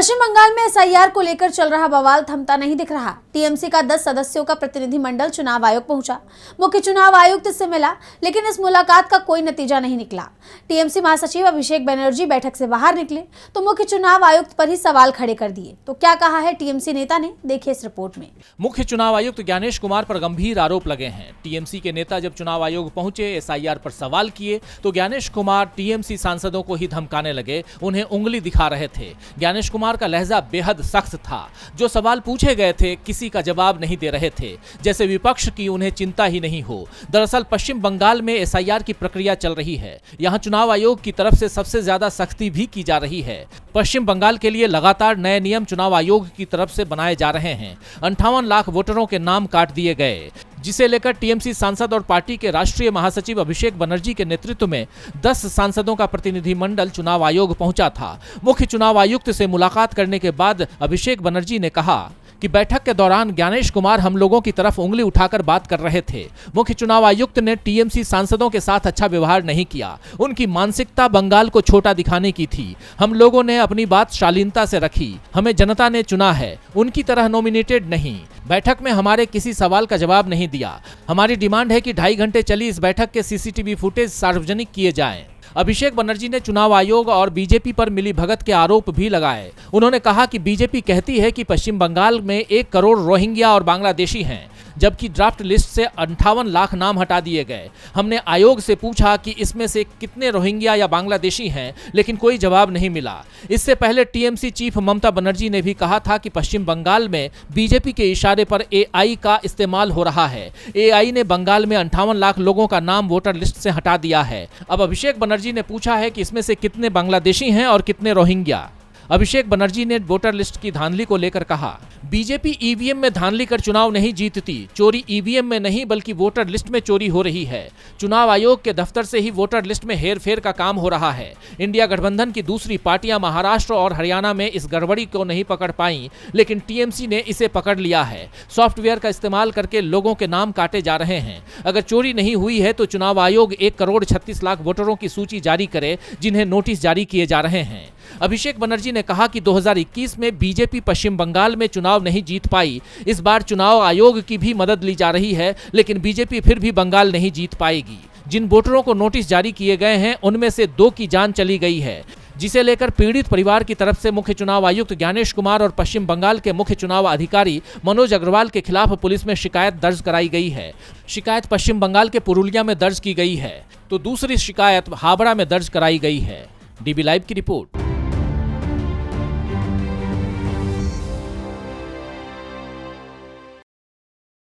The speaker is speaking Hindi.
पश्चिम बंगाल में एसआईआर को लेकर चल रहा बवाल थमता नहीं दिख रहा। टीएमसी का 10 सदस्यों का प्रतिनिधिमंडल चुनाव आयोग पहुंचा। मुख्य चुनाव आयुक्त से मिला, लेकिन इस मुलाकात का कोई नतीजा नहीं निकला। टीएमसी महासचिव अभिषेक बनर्जी बैठक से बाहर निकले तो मुख्य चुनाव आयुक्त पर ही सवाल खड़े कर दिए। तो क्या कहा है टीएमसी नेता ने, देखिए इस रिपोर्ट में। मुख्य चुनाव आयुक्त ज्ञानेश कुमार पर गंभीर आरोप लगे हैं। टीएमसी के नेता जब चुनाव आयोग पहुंचे, एसआईआर पर सवाल किए तो ज्ञानेश कुमार टीएमसी सांसदों को ही धमकाने लगे, उन्हें उंगली दिखा रहे थे। ज्ञानेश कुमार का लहजा बेहद सख्त था। जो सवाल पूछे गए थे किसी का जवाब नहीं दे रहे थे, जैसे विपक्ष की उन्हें चिंता ही नहीं हो। दरअसल पश्चिम बंगाल में एसआईआर की प्रक्रिया चल रही है। यहां चुनाव आयोग की तरफ से सबसे ज्यादा सख्ती भी की जा रही है। पश्चिम बंगाल के लिए लगातार नए नियम चुनाव आयोग की तरफ से बनाए जा रहे हैं। 58 लाख वोटरों के नाम काट दिए गए, जिसे लेकर टीएमसी सांसद और पार्टी के राष्ट्रीय महासचिव अभिषेक बनर्जी के नेतृत्व में 10 सांसदों का प्रतिनिधिमंडल चुनाव आयोग पहुंचा था। मुख्य चुनाव आयुक्त से मुलाकात करने के बाद अभिषेक बनर्जी ने कहा कि बैठक के दौरान ज्ञानेश कुमार हम लोगों की तरफ उंगली उठाकर बात कर रहे थे। मुख्य चुनाव आयुक्त ने टीएमसी सांसदों के साथ अच्छा व्यवहार नहीं किया। उनकी मानसिकता बंगाल को छोटा दिखाने की थी। हम लोगों ने अपनी बात शालीनता से रखी। हमें जनता ने चुना है, उनकी तरह नॉमिनेटेड नहीं। बैठक में हमारे किसी सवाल का जवाब नहीं दिया। हमारी डिमांड है कि 2.5 घंटे चली इस बैठक के सीसीटीवी फुटेज सार्वजनिक किए जाएं। अभिषेक बनर्जी ने चुनाव आयोग और बीजेपी पर मिली भगत के आरोप भी लगाए। उन्होंने कहा कि बीजेपी कहती है कि पश्चिम बंगाल में 1 करोड़ रोहिंग्या और बांग्लादेशी हैं, जबकि ड्राफ्ट लिस्ट से 58 लाख नाम हटा दिए गए। हमने आयोग से पूछा कि इसमें से कितने रोहिंग्या या बांग्लादेशी हैं, लेकिन कोई जवाब नहीं मिला। इससे पहले टीएमसी चीफ ममता बनर्जी ने भी कहा था कि पश्चिम बंगाल में बीजेपी के इशारे पर एआई का इस्तेमाल हो रहा है। एआई ने बंगाल में 58 लाख लोगों का नाम वोटर लिस्ट से हटा दिया है। अब अभिषेक बनर्जी ने पूछा है कि इसमें से कितने बांग्लादेशी हैं और कितने रोहिंग्या। अभिषेक बनर्जी ने वोटर लिस्ट की धांधली को लेकर कहा, बीजेपी ईवीएम में धांधली कर चुनाव नहीं जीतती। चोरी ईवीएम में नहीं बल्कि वोटर लिस्ट में चोरी हो रही है। चुनाव आयोग के दफ्तर से ही वोटर लिस्ट में हेरफेर का काम हो रहा है। इंडिया गठबंधन की दूसरी पार्टियां महाराष्ट्र और हरियाणा में इस गड़बड़ी को नहीं पकड़ पाई, लेकिन टीएमसी ने इसे पकड़ लिया है। सॉफ्टवेयर का इस्तेमाल करके लोगों के नाम काटे जा रहे हैं। अगर चोरी नहीं हुई है तो चुनाव आयोग 1 करोड़ 36 लाख वोटरों की सूची जारी करे, जिन्हें नोटिस जारी किए जा रहे हैं। अभिषेक बनर्जी ने कहा कि 2021 में बीजेपी पश्चिम बंगाल में चुनाव नहीं जीत पाई। इस बार चुनाव आयोग की भी मदद ली जा रही है, लेकिन बीजेपी फिर भी बंगाल नहीं जीत पाएगी। जिन वोटरों को नोटिस जारी किए गए हैं उनमें से 2 की जान चली गई है, जिसे लेकर पीड़ित परिवार की तरफ से मुख्य चुनाव आयुक्त ज्ञानेश कुमार और पश्चिम बंगाल के मुख्य चुनाव अधिकारी मनोज अग्रवाल के खिलाफ पुलिस में शिकायत दर्ज कराई गई है। शिकायत पश्चिम बंगाल के पुरुलिया में दर्ज की गई है, तो दूसरी शिकायत हावड़ा में दर्ज कराई गई है। डीबी लाइव की रिपोर्ट।